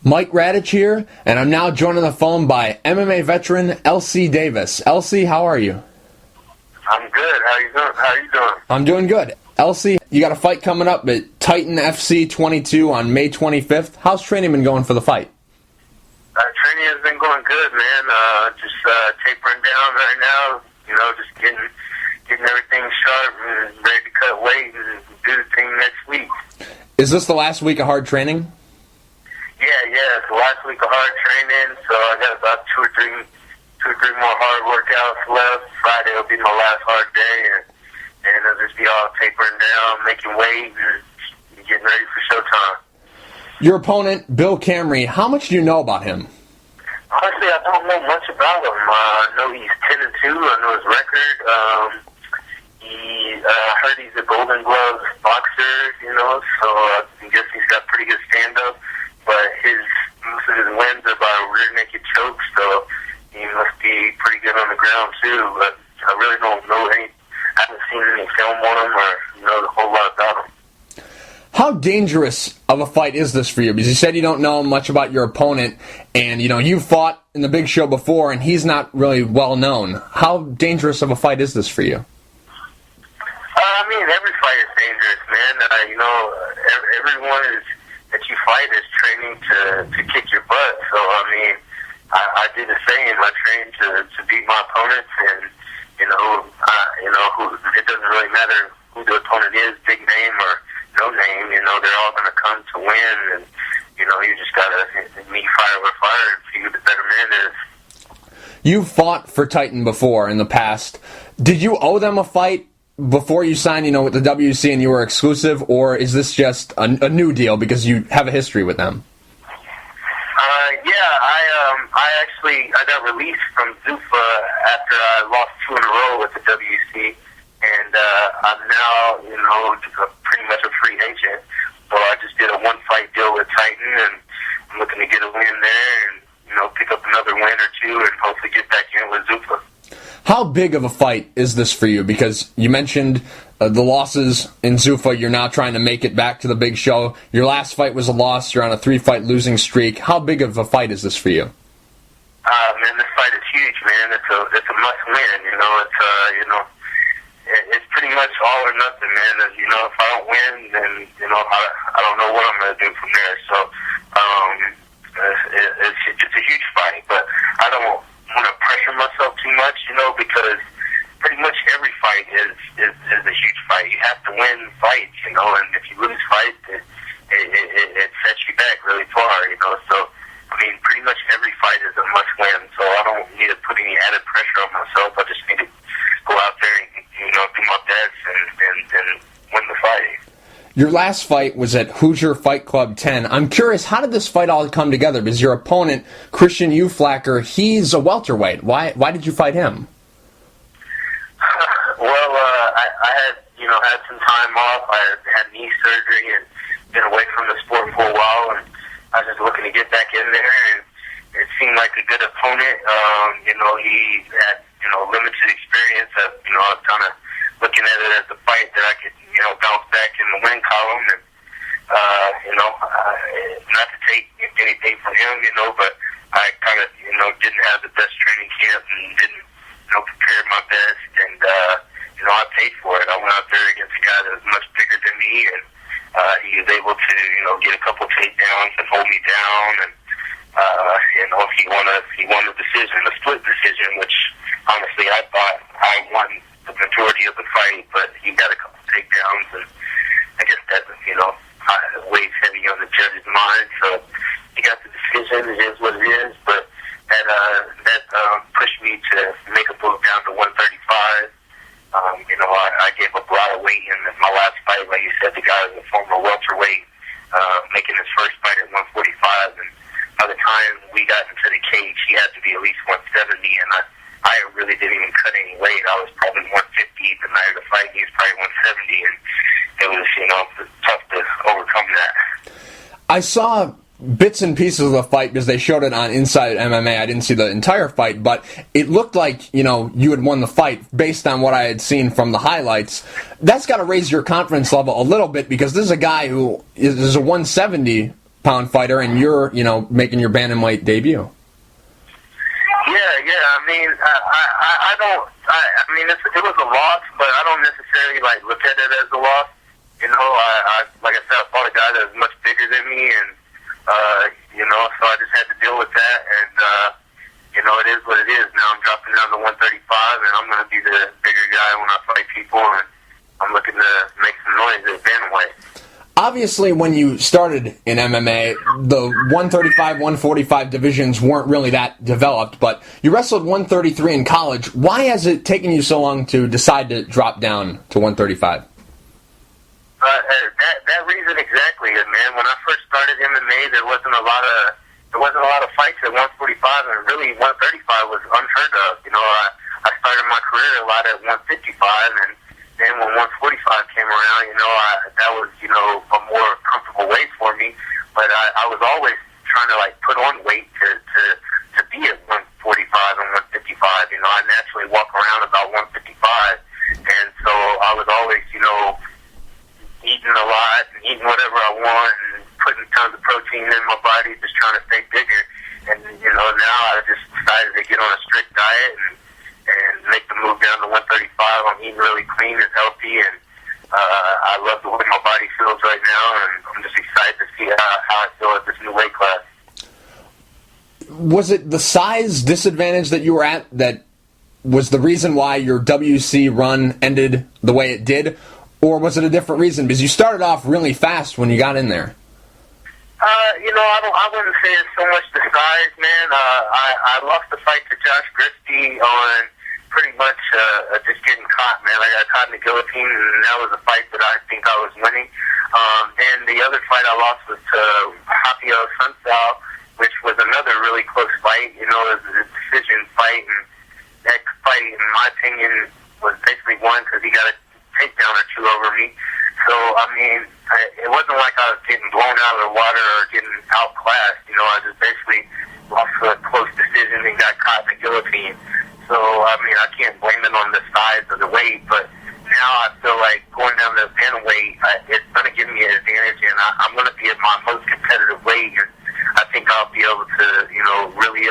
Mike Radich here, and I'm now joined on the phone by MMA Veteran LC Davis. LC, how are you? I'm good. How are you doing? I'm doing good. LC, you got a fight coming up at Titan FC 22 on May 25th. How's training been going for the fight? Training has been going good, man. Just tapering down right now. You know, just getting everything sharp and ready to cut weight and do the thing next week. Is this the last week of hard training? Yeah. It's the last week of hard training, so I got about two or three more hard workouts left. Friday will be my last hard day, and I'll just be all tapering down, making weight, and getting ready for showtime. Your opponent, Bill Camry, how much do you know about him? Honestly, I don't know much about him. I know he's 10-2. I know his record. I heard he's a Golden Glove boxer, you know, so I guess he's got pretty good stand-up. But most of his wins are by rear naked chokes, so he must be pretty good on the ground too. But I really don't know I haven't seen any film on him or know a whole lot about him. How dangerous of a fight is this for you? Because you said you don't know much about your opponent, and you've fought in the big show before, and he's not really well known. How dangerous of a fight is this for you? I mean, every fight is dangerous, man. Everyone that you fight is training to kick your butt. So I mean, I do the same. I train to beat my opponents, and it doesn't really matter who the opponent is, big name or no name. They're all going to come to win, and you just got to meet fire with fire and see who the better man is. You fought for Titan before in the past. Did you owe them a fight before you signed, with the WC and you were exclusive, or is this just a new deal because you have a history with them? I got released from Zuffa after I lost 2 in a row with the WC, and I'm now, pretty much a free agent. So I just did a 1-fight deal with Titan, and I'm looking to get a win there and, pick up another win or two and hopefully get back in with Zuffa. How big of a fight is this for you? Because you mentioned the losses in Zuffa. You're now trying to make it back to the big show. Your last fight was a loss. You're on a 3-fight losing streak. How big of a fight is this for you? Man, this fight is huge, man. It's a must win. It's pretty much all or nothing, man. If I don't win, then I don't know what I'm going to do from there. So it's a huge fight, but I don't want to pressure myself too much, because pretty much every fight is a huge fight. You have to win fights, and if you lose fights, it sets you back really far, So, I mean, pretty much every fight is a must-win, so I don't need to put any added pressure on myself. I just need to go out there and, do my best and win the fight. Your last fight was at Hoosier Fight Club 10. I'm curious, how did this fight all come together? Because your opponent, Christian Uflacker, he's a welterweight. Why did you fight him? I had some time off. I had knee surgery and been away from the sport for a while, and I was just looking to get back in there, and it seemed like a good opponent. He had, limited experience. I was kind of looking at it as a fight that I could, bounce back in the win column, and, not to take anything from him, but I kind of, didn't have the best training camp and didn't, prepare my best, and, I paid for it. I went out there against a guy that was much bigger than me, and he was able to, get a couple takedowns and hold me down, and, he won a decision, a split decision, which honestly I thought I won the majority of the fight, but he got a couple takedowns, and I guess that, weighs heavy on the judge's mind, so he got the decision. It is what it is, but that pushed me to make a move down to 135. I gave up a lot of weight in my last fight. Like you said, the guy was a former welterweight, making his first fight at 145, and by the time we got into the cage, he had to be at least 170, and I really didn't even cut any weight. I was probably 150 the night of the fight. He was probably 170, and it was, tough to overcome that. I saw bits and pieces of the fight because they showed it on Inside MMA. I didn't see the entire fight, but it looked like, you had won the fight based on what I had seen from the highlights. That's got to raise your confidence level a little bit because this is a guy who is a 170 pound fighter, and you're, making your bantamweight debut. Yeah. I mean, I don't. I mean, it was a loss, but I don't necessarily look at it as a loss. I like I said, I fought a guy that was much bigger than me, and so I just had to deal with that. And it is what it is. Now I'm dropping down to 135, and I'm going to be the bigger guy when I fight people, and I'm looking to make some noise at bantamweight. Obviously, when you started in MMA, the 135, 145 divisions weren't really that developed, but you wrestled 133 in college. Why has it taken you so long to decide to drop down to 135? That reason exactly, man. When I first started MMA, there wasn't a lot of fights at 145, and really 135 was unheard of. I started my career a lot at 155, and then when 145 came around, that was a more comfortable weight for me. But I was always trying to put on weight to be at 145 and 155. I naturally walk around about 155, and so I was always eating a lot and eating whatever I want and putting tons of protein in my body, just trying to stay bigger. And now I just decided to get on a strict diet and make the move down to 135. I'm eating really clean and healthy, and I love the way my body feels right now, and I'm just excited to see how I feel at this new weight class. Was it the size disadvantage that you were at that was the reason why your WC run ended the way it did, or was it a different reason? Because you started off really fast when you got in there. I wouldn't say it's so much the size, man. I lost the fight to Josh Gristy on pretty much just getting caught, man. I got caught in the guillotine, and that was a fight that I think I was winning. And the other fight I lost was to Raphael Sunsao, which was another really close fight. It was a decision fight, and that fight, in my opinion, was basically won because he got a takedown or two over me. So, I mean, it wasn't like I was getting blown out of the water or getting outclassed. I just basically lost a close decision and got caught in the guillotine. So, I mean, I can't blame it on the size of the weight, but now I feel like going down to bantamweight, it's going to give me an advantage, and I'm going to be at my most competitive weight, and I think I'll be able to, really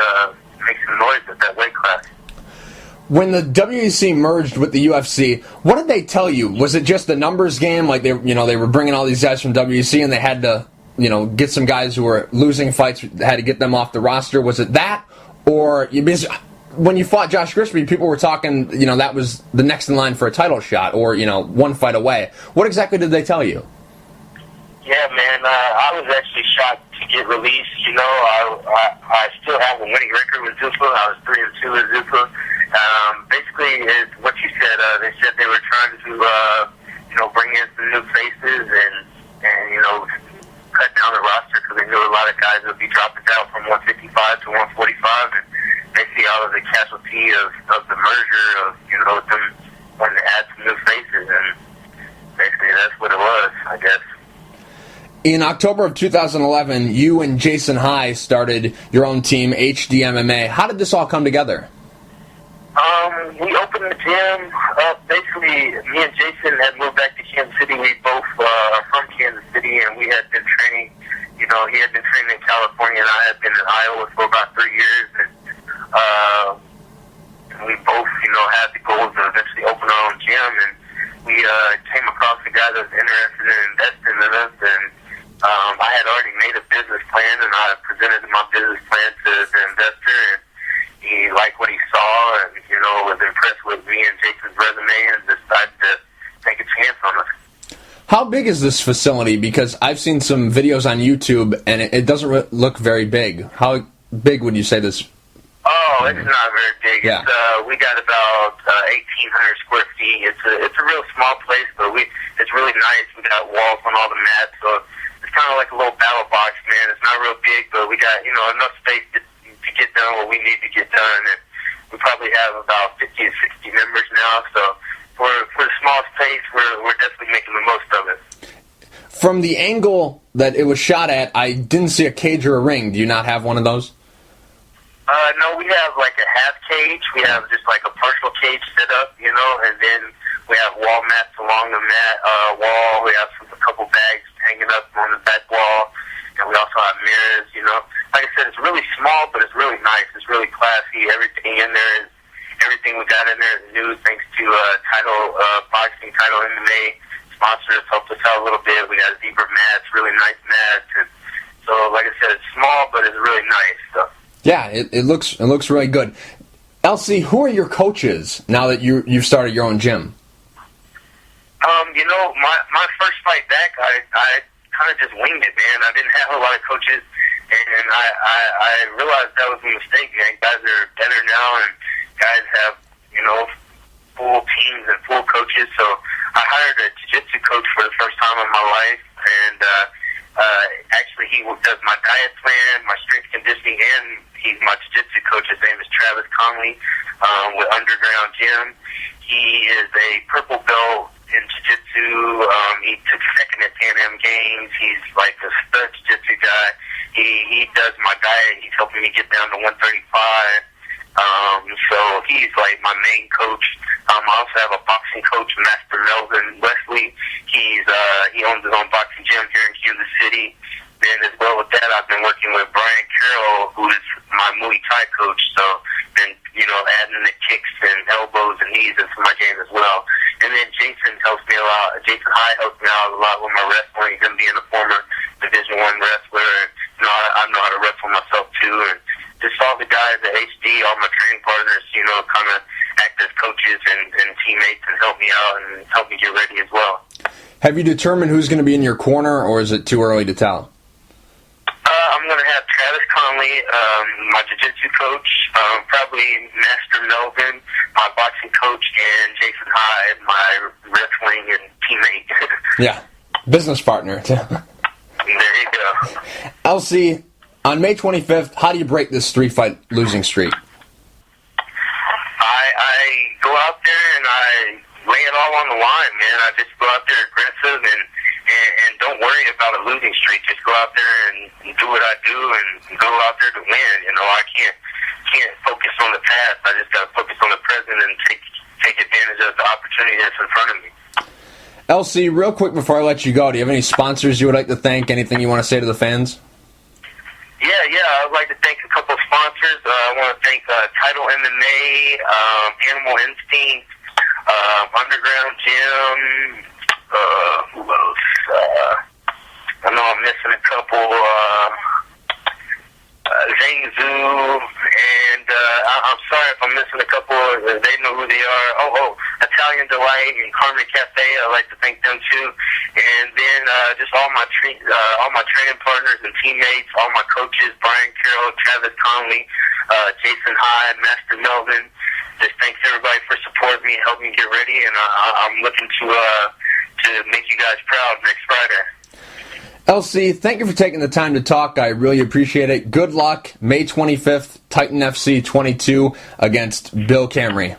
make some noise at that weight class. When the WEC merged with the UFC, what did they tell you? Was it just a numbers game? Like they were bringing all these guys from WEC and they had to, get some guys who were losing fights, had to get them off the roster. Was it that, or when you fought Josh Grisby, people were talking, that was the next in line for a title shot, or one fight away. What exactly did they tell you? Yeah, man, I was actually shocked to get released. I still have a winning record with Zuffa. I was 3-2 with Zuffa. Basically, it's what you said. They said they were trying to, bring in some new faces and cut down the roster because they knew a lot of guys would be dropping down from 155 to 145, and they see all of the casualty of the merger of, them wanting to add some new faces, and basically that's what it was, I guess. In October of 2011, you and Jason High started your own team, HDMMA. How did this all come together? We opened the gym. Basically, me and Jason had moved back to Kansas City. We both are from Kansas City, and we had been training. He had been training in California, and I had been in Iowa for about 3 years. And we both, had the goals to eventually open our own gym. And we came across a guy that was interested in investing in us. And I had already made a business plan, and I presented my business plan to the investor. And he liked what he saw and, was impressed with me and Jason's resume and decided to take a chance on us. How big is this facility? Because I've seen some videos on YouTube, and it doesn't look very big. How big would you say this? Oh, it's not very big. Yeah. We got about 1,800 square feet. It's a real small place, but it's really nice. We got walls on all the mats, so it's kind of like a little battle box, man. It's not real big, but we got enough space to get done what we need to get done, and we probably have about 50 to 60 members now. So for the small space, we're definitely making the most of it. From the angle that it was shot at, I didn't see a cage or a ring. Do you not have one of those? No, we have like a half cage. We have just like a partial cage set up, and then we have wall mats along the wall. We have a couple bags hanging up on the back wall, and and we also have mirrors. You know, like I said, it's really small, but it's really nice. It's really classy. Everything in there is everything we got in there is new, thanks to boxing title MMA sponsors helped us out a little bit. We got zebra mats, really nice mats, and so like I said, it's small, but it's really nice. So. Yeah, it looks really good. LC, who are your coaches now that you've started your own gym? You know, my first fight back, I kind of just winged it, man. I didn't have a lot of coaches, and I realized that was a mistake, man. Guys are better now, and guys have, you know, full teams and full coaches. So I hired a jiu-jitsu coach for the first time in my life, and actually he does my diet plan, my strength conditioning, and he's my jiu-jitsu coach. His name is Travis Conley with Underground Gym. He is a purple belt in jiu-jitsu. He took second at Pan Am Games. He's like a stud jiu-jitsu guy. He does my diet. He's helping me get down to 135. So he's like my main coach. I also have a boxing coach, Master Melvin Wesley. He owns his own boxing gym here in Kansas City. And as well with that, I've been working with Brian Carroll, who is my Muay Thai coach. So, and you know, adding the kicks and elbows and knees into my game as well. And then Jason helps me a lot. Jason High helps me out a lot with my wrestling. Him being a former Division I wrestler, and you know, I know how to wrestle myself too. And just all the guys at HD, all my training partners, you know, kind of act as coaches and teammates and help me out and help me get ready as well. Have you determined who's going to be in your corner, or is it too early to tell? I'm going to have Travis Conley, my jiu-jitsu coach, probably Master Melvin, my boxing coach, and Jason Hyde, my wrestling and teammate. Yeah, business partner. There you go. LC, on May 25th, how do you break this 3-fight losing streak? I go out there and I lay it all on the line, man. I just go out there aggressive and don't worry about a losing streak. Just go out there and do what I do and go out there to win. You know, I can't focus on the past. I just got to focus on the present and take advantage of the opportunity that's in front of me. LC, real quick before I let you go, do you have any sponsors you would like to thank? Anything you want to say to the fans? Yeah, I would like to thank a couple of sponsors. I want to thank Title MMA, Animal Instinct, Underground Gym. Who else? I know I'm missing a couple. Zhang Zhu, and I'm sorry if I'm missing a couple. They know who they are. Italian Delight and Carmen Cafe. I'd like to thank them too. And then just all my training partners and teammates, all my coaches, Brian Carroll, Travis Conley, Jason Hyde, Master Melvin. Just thanks everybody for supporting me and helping me get ready. And I'm looking to make you guys proud next Friday. LC, thank you for taking the time to talk. I really appreciate it. Good luck, May 25th, Titan FC 22 against Bill Camry.